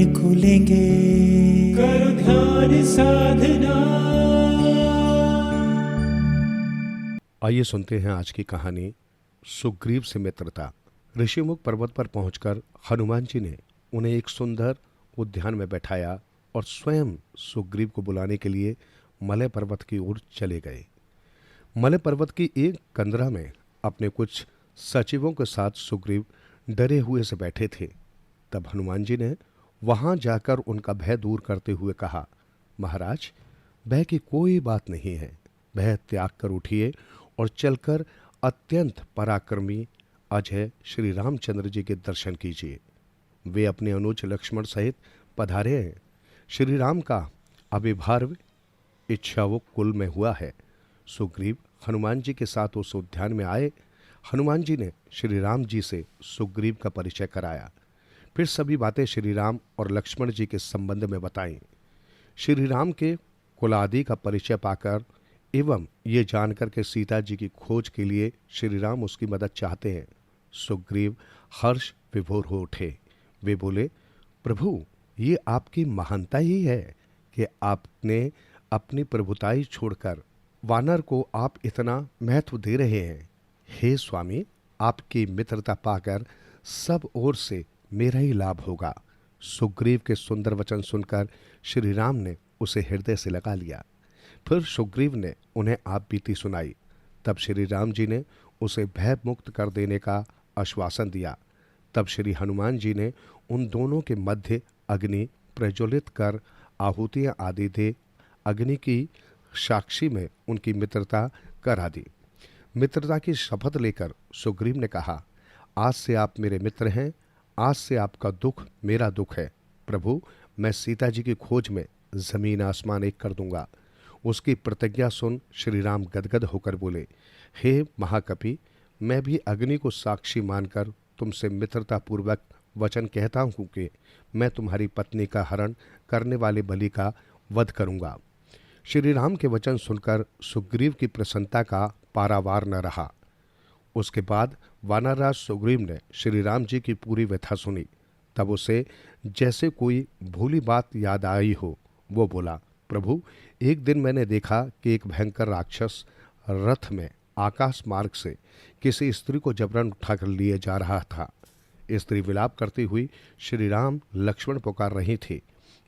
नैन खुलेंगे, करो ध्यान साधना। आइए सुनते हैं आज की कहानी सुग्रीव से मित्रता। ऋषिमुख पर्वत पर पहुंचकर हनुमान जी ने उन्हें एक सुंदर उद्यान में बैठाया और स्वयं सुग्रीव को बुलाने के लिए मलय पर्वत की ओर चले गए। मलय पर्वत की एक कंदरा में अपने कुछ सचिवों के साथ सुग्रीव डरे हुए से बैठे थे। तब हनुमान जी ने वहां जाकर उनका भय दूर करते हुए कहा, महाराज, भय की कोई बात नहीं है। भय त्याग कर उठिए और चलकर अत्यंत पराक्रमी अजय श्री रामचंद्र जी के दर्शन कीजिए। वे अपने अनुज लक्ष्मण सहित पधारे हैं। श्री राम का अभिभार्य इच्छावुक कुल में हुआ है। सुग्रीव हनुमान जी के साथ उस उद्यान में आए। हनुमान जी ने श्री राम जी से सुग्रीव का परिचय कराया। फिर सभी बातें श्री राम और लक्ष्मण जी के संबंध में बताईं। श्री राम के कुलादि का परिचय पाकर एवं ये जानकर के सीता जी की खोज के लिए श्री राम उसकी मदद चाहते हैं, सुग्रीव हर्ष विभोर हो उठे। वे बोले, प्रभु, ये आपकी महानता ही है कि आपने अपनी प्रभुताई छोड़कर वानर को आप इतना महत्व दे रहे हैं। हे स्वामी, आपकी मित्रता पाकर सब ओर से मेरा ही लाभ होगा। सुग्रीव के सुंदर वचन सुनकर श्री राम ने उसे हृदय से लगा लिया। फिर सुग्रीव ने उन्हें आप बीती सुनाई। तब श्री राम जी ने उसे भय मुक्त कर देने का आश्वासन दिया। तब श्री हनुमान जी ने उन दोनों के मध्य अग्नि प्रज्वलित कर आहुतियां आदि दे अग्नि की साक्षी में उनकी मित्रता करा दी। मित्रता की शपथ लेकर सुग्रीव ने कहा, आज से आप मेरे मित्र हैं। आज से आपका दुख मेरा दुख है। प्रभु, मैं सीता जी की खोज में जमीन आसमान एक कर दूंगा। उसकी प्रतिज्ञा सुन श्री राम गदगद होकर बोले, हे महाकपि, मैं भी अग्नि को साक्षी मानकर तुमसे मित्रता पूर्वक वचन कहता हूं कि मैं तुम्हारी पत्नी का हरण करने वाले बलि का वध करूंगा। श्री राम के वचन सुनकर सुग्रीव की प्रसन्नता का पारावार न रहा। उसके बाद वानरराज सुग्रीव ने श्री राम जी की पूरी व्यथा सुनी। तब उसे जैसे कोई भूली बात याद आई हो, वो बोला, प्रभु, एक दिन मैंने देखा कि एक भयंकर राक्षस रथ में आकाश मार्ग से किसी स्त्री को जबरन उठाकर लिए जा रहा था। स्त्री विलाप करती हुई श्री राम लक्ष्मण पुकार रही थी।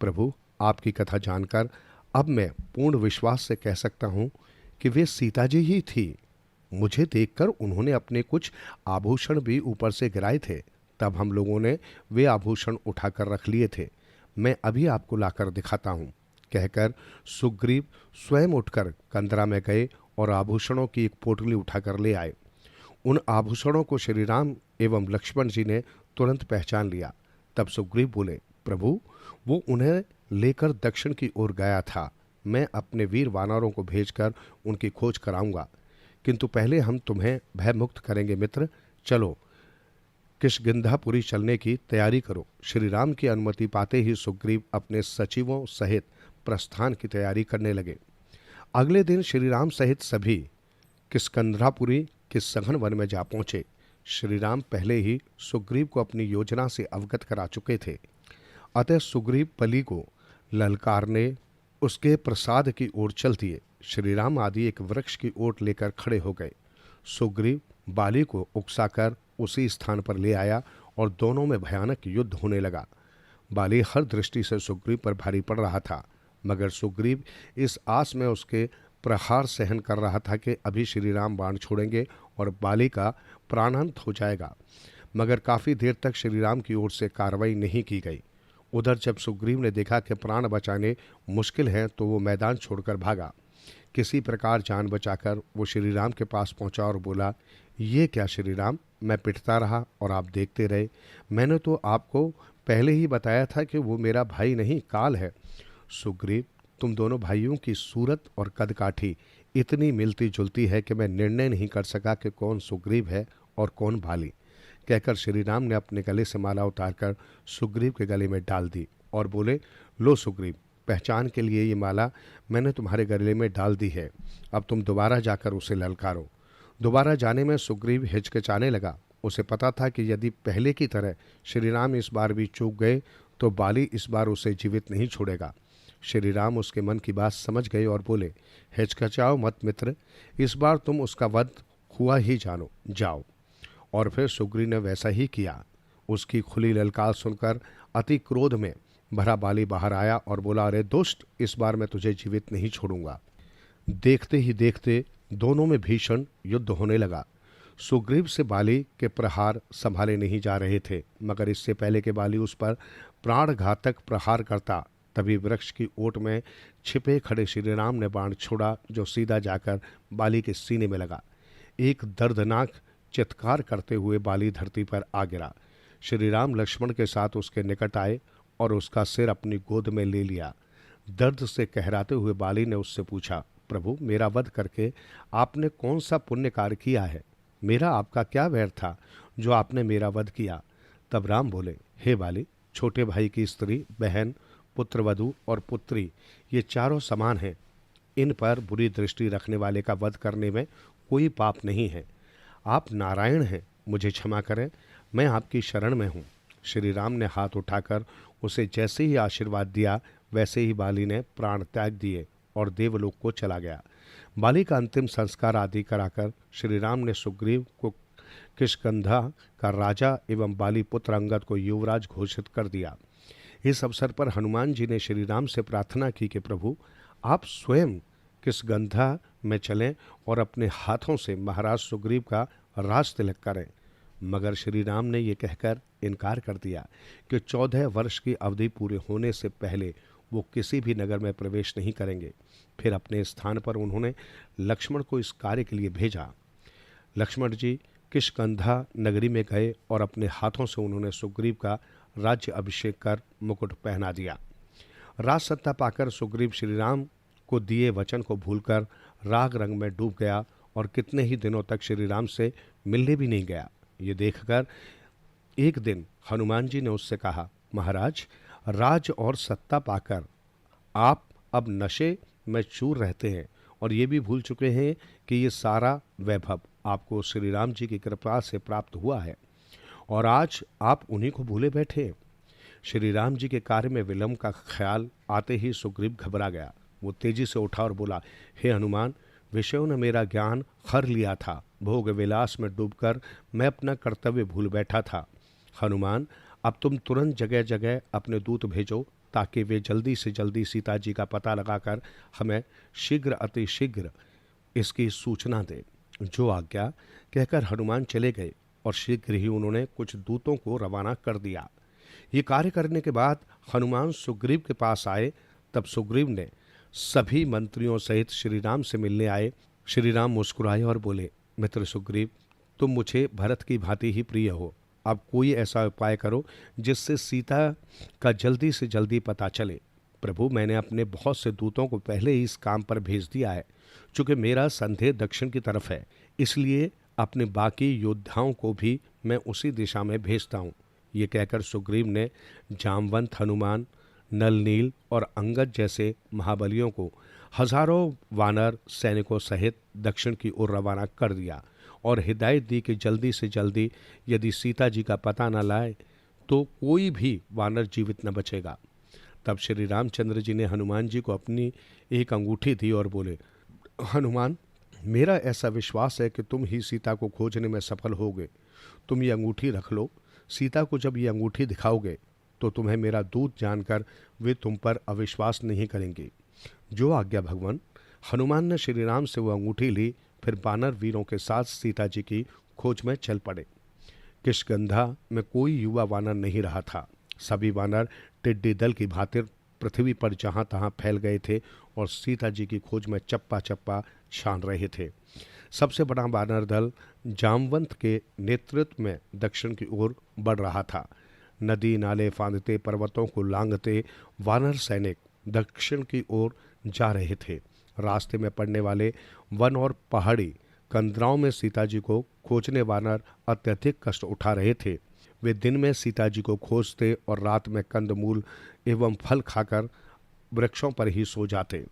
प्रभु, आपकी कथा जानकर अब मैं पूर्ण विश्वास से कह सकता हूं कि वे सीता जी ही थी। मुझे देखकर उन्होंने अपने कुछ आभूषण भी ऊपर से गिराए थे। तब हम लोगों ने वे आभूषण उठाकर रख लिए थे। मैं अभी आपको लाकर दिखाता हूं। कहकर सुग्रीव स्वयं उठकर कंदरा में गए और आभूषणों की एक पोटली उठाकर ले आए। उन आभूषणों को श्री राम एवं लक्ष्मण जी ने तुरंत पहचान लिया। तब सुग्रीव बोले, प्रभु, वो उन्हें लेकर दक्षिण की ओर गया था। मैं अपने वीर वानरों को भेजकर उनकी खोज कराऊंगा, किंतु पहले हम तुम्हें भय मुक्त करेंगे। मित्र, चलो किष्किंधापुरी चलने की तैयारी करो। श्री राम की अनुमति पाते ही सुग्रीव अपने सचिवों सहित प्रस्थान की तैयारी करने लगे। अगले दिन श्री राम सहित सभी किष्किंधापुरी के सघन वन में जा पहुंचे। श्री राम पहले ही सुग्रीव को अपनी योजना से अवगत करा चुके थे। अतः सुग्रीव बलि को ललकारने उसके प्रसाद की ओर चल दिए। श्री राम आदि एक वृक्ष की ओट लेकर खड़े हो गए। सुग्रीव बाली को उकसाकर उसी स्थान पर ले आया और दोनों में भयानक युद्ध होने लगा। बाली हर दृष्टि से सुग्रीव पर भारी पड़ रहा था, मगर सुग्रीव इस आस में उसके प्रहार सहन कर रहा था कि अभी श्री राम बाण छोड़ेंगे और बाली का प्राणांत हो जाएगा। मगर काफी देर तक श्री राम की ओर से कार्रवाई नहीं की गई। उधर जब सुग्रीव ने देखा कि प्राण बचाने मुश्किल है तो वो मैदान छोड़कर भागा। किसी प्रकार जान बचाकर वो श्री राम के पास पहुंचा और बोला, ये क्या श्री राम, मैं पिटता रहा और आप देखते रहे। मैंने तो आपको पहले ही बताया था कि वो मेरा भाई नहीं, काल है। सुग्रीव, तुम दोनों भाइयों की सूरत और कद काठी इतनी मिलती जुलती है कि मैं निर्णय नहीं कर सका कि कौन सुग्रीव है और कौन बाली। कहकर श्री राम ने अपने गले से माला उतारकर सुग्रीव के गले में डाल दी और बोले, लो सुग्रीव, पहचान के लिए ये माला मैंने तुम्हारे गले में डाल दी है। अब तुम दोबारा जाकर उसे ललकारो। दोबारा जाने में सुग्रीव हिचकिचाने लगा। उसे पता था कि यदि पहले की तरह श्री राम इस बार भी चूक गए तो बाली इस बार उसे जीवित नहीं छोड़ेगा। श्री राम उसके मन की बात समझ गए और बोले, हिचकिचाओ मत मित्र, इस बार तुम उसका वध हुआ ही जानो, जाओ। और फिर सुग्रीव ने वैसा ही किया। उसकी खुली ललकार सुनकर अति क्रोध में भरा बाली बाहर आया और बोला, अरे दुष्ट, इस बार मैं तुझे जीवित नहीं छोड़ूंगा। देखते ही देखते दोनों में भीषण युद्ध होने लगा। सुग्रीव से बाली के प्रहार संभाले नहीं जा रहे थे, मगर इससे पहले के बाली उस पर प्राणघातक प्रहार करता, तभी वृक्ष की ओट में छिपे खड़े श्री राम ने बाण छोड़ा, जो सीधा जाकर बाली के सीने में लगा। एक दर्दनाक चित्कार करते हुए बाली धरती पर आ गिरा। श्री राम लक्ष्मण के साथ उसके निकट आए और उसका सिर अपनी गोद में ले लिया। दर्द से कहराते हुए बाली ने उससे पूछा, प्रभु, मेरा वध करके आपने कौन सा पुण्य कार्य किया है? मेरा आपका क्या वैर था जो आपने मेरा वध किया? तब राम बोले, हे बाली, छोटे भाई की स्त्री, बहन, पुत्रवधू और पुत्री, ये चारों समान हैं। इन पर बुरी दृष्टि रखने वाले का वध करने में कोई पाप नहीं है। आप नारायण हैं, मुझे क्षमा करें, मैं आपकी शरण में हूँ। श्री राम ने हाथ उठाकर उसे जैसे ही आशीर्वाद दिया, वैसे ही बाली ने प्राण त्याग दिए और देवलोक को चला गया। बाली का अंतिम संस्कार आदि कराकर श्री राम ने सुग्रीव को किष्किंधा का राजा एवं बाली पुत्र अंगद को युवराज घोषित कर दिया। इस अवसर पर हनुमान जी ने श्री राम से प्रार्थना की कि प्रभु, आप स्वयं किष्किंधा में चलें और अपने हाथों से महाराज सुग्रीव का राज तिलक करें। मगर श्री राम ने यह कहकर इनकार कर दिया कि 14 वर्ष की अवधि पूरे होने से पहले वो किसी भी नगर में प्रवेश नहीं करेंगे। फिर अपने स्थान पर उन्होंने लक्ष्मण को इस कार्य के लिए भेजा। लक्ष्मण जी किष्किंधा नगरी में गए और अपने हाथों से उन्होंने सुग्रीव का राज्य अभिषेक कर मुकुट पहना दिया। राज सत्ता पाकर सुग्रीव श्री राम को दिए वचन को भूलकर राग रंग में डूब गया और कितने ही दिनों तक श्री राम से मिलने भी नहीं गया। ये देखकर एक दिन हनुमान जी ने उससे कहा, महाराज, राज और सत्ता पाकर आप अब नशे में चूर रहते हैं और ये भी भूल चुके हैं कि ये सारा वैभव आपको श्री राम जी की कृपा से प्राप्त हुआ है और आज आप उन्हीं को भूले बैठे हैं। श्री राम जी के कार्य में विलंब का ख्याल आते ही सुग्रीव घबरा गया। वो तेजी से उठा और बोला, हे हनुमान, विषयों ने मेरा ज्ञान खर लिया था। भोग विलास में डूबकर मैं अपना कर्तव्य भूल बैठा था। हनुमान, अब तुम तुरंत जगह जगह अपने दूत भेजो ताकि वे जल्दी से जल्दी सीता जी का पता लगाकर हमें शीघ्र अति शीघ्र इसकी सूचना दें। जो आज्ञा कहकर हनुमान चले गए और शीघ्र ही उन्होंने कुछ दूतों को रवाना कर दिया। ये कार्य करने के बाद हनुमान सुग्रीव के पास आए। तब सुग्रीव ने सभी मंत्रियों सहित श्री राम से मिलने आए। श्री राम मुस्कुराए और बोले, मित्र सुग्रीव, तुम मुझे भरत की भांति ही प्रिय हो। अब कोई ऐसा उपाय करो जिससे सीता का जल्दी से जल्दी पता चले। प्रभु, मैंने अपने बहुत से दूतों को पहले ही इस काम पर भेज दिया है। चूंकि मेरा संदेह दक्षिण की तरफ है, इसलिए अपने बाकी योद्धाओं को भी मैं उसी दिशा में भेजता हूँ। ये कहकर सुग्रीव ने जामवंत, हनुमान, नलनील और अंगद जैसे महाबलियों को हजारों वानर सैनिकों सहित दक्षिण की ओर रवाना कर दिया और हिदायत दी कि जल्दी से जल्दी यदि सीता जी का पता न लाए तो कोई भी वानर जीवित न बचेगा। तब श्री रामचंद्र जी ने हनुमान जी को अपनी एक अंगूठी दी और बोले, हनुमान, मेरा ऐसा विश्वास है कि तुम ही सीता को खोजने में सफल होगे। तुम ये अंगूठी रख लो। सीता को जब ये अंगूठी दिखाओगे तो तुम्हें मेरा दूत जानकर वे तुम पर अविश्वास नहीं करेंगे। जो आज्ञा भगवान। हनुमान ने श्री राम से वो अंगूठी ली। फिर वानर वीरों के साथ सीता जी की खोज में चल पड़े। किष्किंधा में कोई युवा वानर नहीं रहा था। सभी वानर टिड्डी दल की भांति पृथ्वी पर जहां तहां फैल गए थे और सीता जी की खोज में चप्पा चप्पा छान रहे थे। सबसे बड़ा वानर दल जामवंत के नेतृत्व में दक्षिण की ओर बढ़ रहा था। नदी नाले फांदते, पर्वतों को लांघते वानर सैनिक दक्षिण की ओर जा रहे थे। रास्ते में पड़ने वाले वन और पहाड़ी कंदराओं में सीता जी को खोजने वानर अत्यधिक कष्ट उठा रहे थे। वे दिन में सीता जी को खोजते और रात में कंदमूल एवं फल खाकर वृक्षों पर ही सो जाते।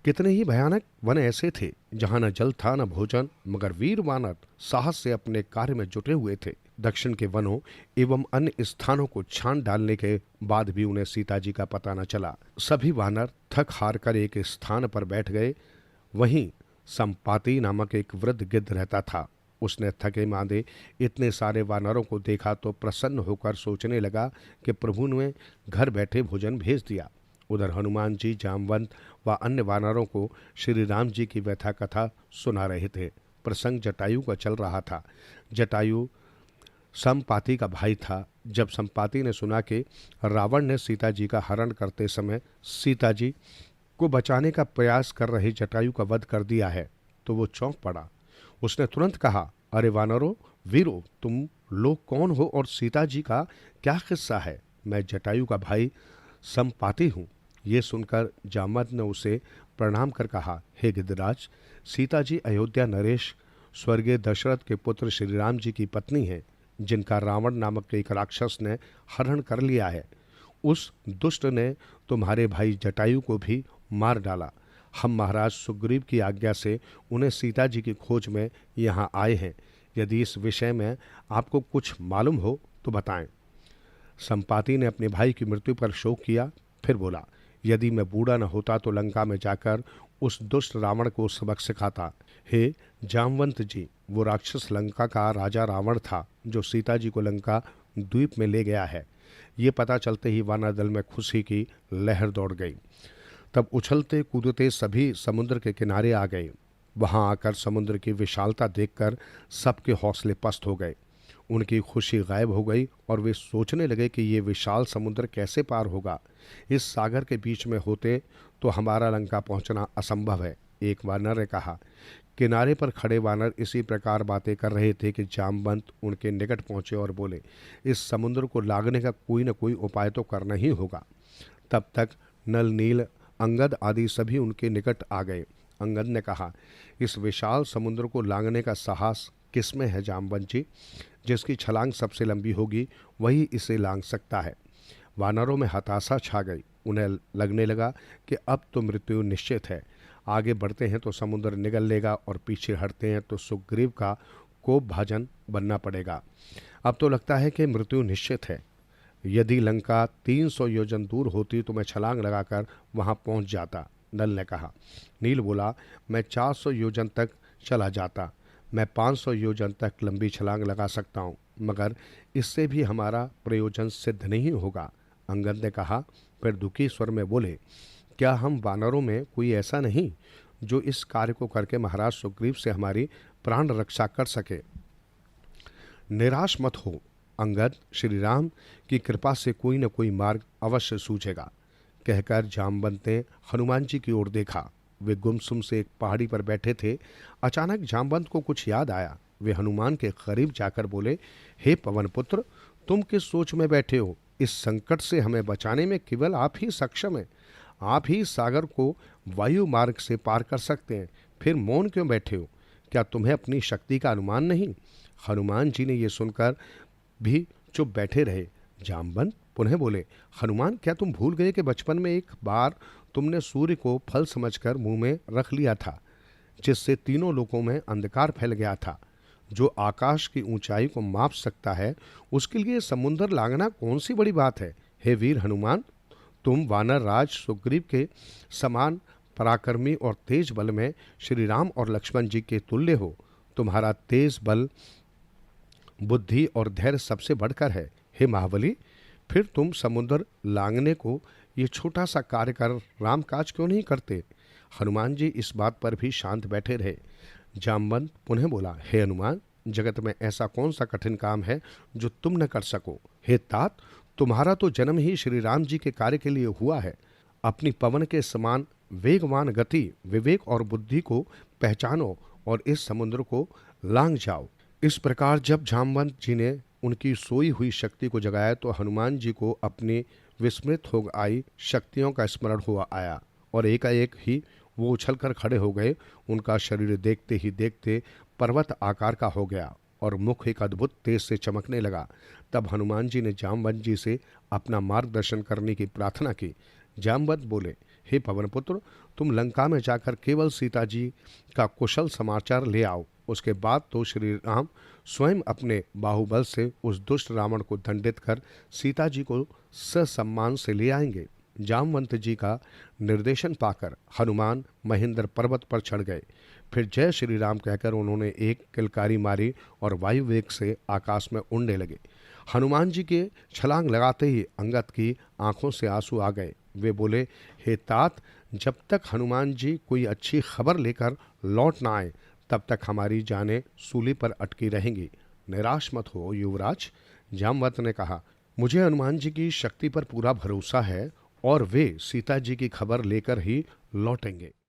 कितने ही भयानक वन ऐसे थे जहां न जल था न भोजन, मगर वीर वानर साहस से अपने कार्य में जुटे हुए थे। दक्षिण के वनों एवं अन्य स्थानों को छान डालने के बाद भी उन्हें सीता जी का पता न चला। सभी वानर थक हार कर एक स्थान पर बैठ गए। वहीं संपाति नामक एक वृद्ध गिद्ध रहता था। उसने थके मांदे इतने सारे वानरों को देखा तो प्रसन्न होकर सोचने लगा कि प्रभु ने घर बैठे भोजन भेज दिया। उधर हनुमान जी जामवंत व अन्य वानरों को श्री राम जी की व्यथा कथा सुना रहे थे। प्रसंग जटायु का चल रहा था। जटायु संपाति का भाई था। जब संपाति ने सुना कि रावण ने सीता जी का हरण करते समय सीता जी को बचाने का प्रयास कर रहे जटायु का वध कर दिया है तो वो चौंक पड़ा। उसने तुरंत कहा, अरे वानरों वीरों, तुम लोग कौन हो और सीता जी का क्या किस्सा है? मैं जटायु का भाई संपाति हूँ। ये सुनकर जामवंत ने उसे प्रणाम कर कहा, हे गिद्धराज, सीता जी अयोध्या नरेश स्वर्गीय दशरथ के पुत्र श्री राम जी की पत्नी हैं, जिनका रावण नामक एक राक्षस ने हरण कर लिया है। उस दुष्ट ने तुम्हारे भाई जटायु को भी मार डाला। हम महाराज सुग्रीव की आज्ञा से उन्हें सीता जी की खोज में यहाँ आए हैं। यदि इस विषय में आपको कुछ मालूम हो तो बताएं। संपाति ने अपने भाई की मृत्यु पर शोक किया। फिर बोला, यदि मैं बूढ़ा न होता तो लंका में जाकर उस दुष्ट रावण को सबक सिखाता। हे जामवंत जी, वो राक्षस लंका का राजा रावण था जो सीता जी को लंका द्वीप में ले गया है। ये पता चलते ही वानर दल में खुशी की लहर दौड़ गई। तब उछलते कूदते सभी समुद्र के किनारे आ गए। वहां आकर समुद्र की विशालता देखकर सबके हौसले पस्त हो गए। उनकी खुशी गायब हो गई और वे सोचने लगे कि ये विशाल समुद्र कैसे पार होगा। इस सागर के बीच में होते तो हमारा लंका पहुंचना असंभव है। एक वानर ने कहा। किनारे पर खड़े वानर इसी प्रकार बातें कर रहे थे कि जामवंत उनके निकट पहुंचे और बोले, इस समुद्र को लागने का कोई न कोई उपाय तो करना ही होगा। तब तक नल, नील, अंगद आदि सभी उनके निकट आ गए। अंगद ने कहा, इस विशाल समुद्र को लांघने का साहस किसमें है जामवंत जी? जिसकी छलांग सबसे लंबी होगी वही इसे लांघ सकता है। वानरों में हताशा छा गई। उन्हें लगने लगा कि अब तो मृत्यु निश्चित है। आगे बढ़ते हैं तो समुद्र निगल लेगा और पीछे हटते हैं तो सुग्रीव का कोप भाजन बनना पड़ेगा। अब तो लगता है कि मृत्यु निश्चित है। यदि लंका 300 योजन दूर होती तो मैं छलांग लगाकर वहां पहुंच जाता। नल ने कहा। नील बोला, मैं 400 योजन तक चला जाता। मैं 500 योजन तक लंबी छलांग लगा सकता हूँ, मगर इससे भी हमारा प्रयोजन सिद्ध नहीं होगा। अंगद ने कहा। फिर दुखी स्वर में बोले, क्या हम वानरों में कोई ऐसा नहीं जो इस कार्य को करके महाराज सुग्रीव से हमारी प्राण रक्षा कर सके? निराश मत हो अंगद, श्री राम की कृपा से कोई न कोई मार्ग अवश्य सूझेगा। कहकर जामवंत ने हनुमान जी की ओर देखा। वे गुमसुम से एक पहाड़ी पर बैठे थे। अचानक जामवंत को कुछ याद आया। वे हनुमान के करीब जाकर बोले, हे पवन पुत्र, तुम किस सोच में बैठे हो? इस संकट से हमें बचाने में केवल आप ही सक्षम हैं। आप ही सागर को वायु मार्ग से पार कर सकते हैं। फिर मौन क्यों बैठे हो? क्या तुम्हें अपनी शक्ति का अनुमान नहीं? हनुमान जी ने यह सुनकर भी चुप बैठे रहे। जामवंत पुनः बोले, हनुमान, क्या तुम भूल गए कि बचपन में एक बार तुमने सूर्य को फल समझकर मुंह में रख लिया था, जिससे तीनों लोकों में अंधकार फैल गया था? जो आकाश की ऊंचाई को माप सकता है, उसके लिए समुद्र लांघना कौन सी बड़ी बात है? हे वीर हनुमान, तुम वानर राज सुग्रीव के समान पराक्रमी और तेज बल में श्री राम और लक्ष्मण जी के तुल्य हो। तुम्हारा तेज बल, बुद्धि और धैर्य सबसे बढ़कर है। हे महाबली, फिर तुम समुद्र लांघने को ये छोटा सा कार्य कर रामकाज क्यों नहीं करते? हनुमान जी इस बात पर भी शांत बैठे रहे। जामवंत पुनः बोला, हे हनुमान, जगत में ऐसा कौन सा कठिन काम है जो तुम न कर सको? हे तात, तुम्हारा तो जन्म ही श्री राम जी के कार्य के लिए हुआ है। अपनी पवन के समान वेगवान गति, विवेक और बुद्धि को पहचानो और इस समुद्र को लांघ जाओ। इस प्रकार जब जामवंत जी ने उनकी सोई हुई शक्ति को जगाया तो हनुमान जी को अपनी विस्मृत हो आई शक्तियों का स्मरण हुआ आया और एकाएक ही वो उछलकर खड़े हो गए। उनका शरीर देखते ही देखते पर्वत आकार का हो गया और मुख एक अद्भुत तेज से चमकने लगा। तब हनुमान जी ने जामवंत जी से अपना मार्गदर्शन करने की प्रार्थना की। जामवंत बोले, हे पवन पुत्र, तुम लंका में जाकर केवल सीता जी का कुशल समाचार ले आओ। उसके बाद तो श्री राम स्वयं अपने बाहुबल से उस दुष्ट रावण को दंडित कर सीता जी को ससम्मान से ले आएंगे। जामवंत जी का निर्देशन पाकर हनुमान महेंद्र पर्वत पर चढ़ गए। फिर जय श्री राम कहकर उन्होंने एक किलकारी मारी और वायु वेग से आकाश में उड़ने लगे। हनुमान जी के छलांग लगाते ही अंगद की आंखों से आंसू आ गए। वे बोले, हे तात, जब तक हनुमान जी कोई अच्छी खबर लेकर लौट ना आए तब तक हमारी जानें सूली पर अटकी रहेंगी। निराश मत हो युवराज। जामवंत ने कहा, मुझे हनुमान जी की शक्ति पर पूरा भरोसा है और वे सीता जी की खबर लेकर ही लौटेंगे।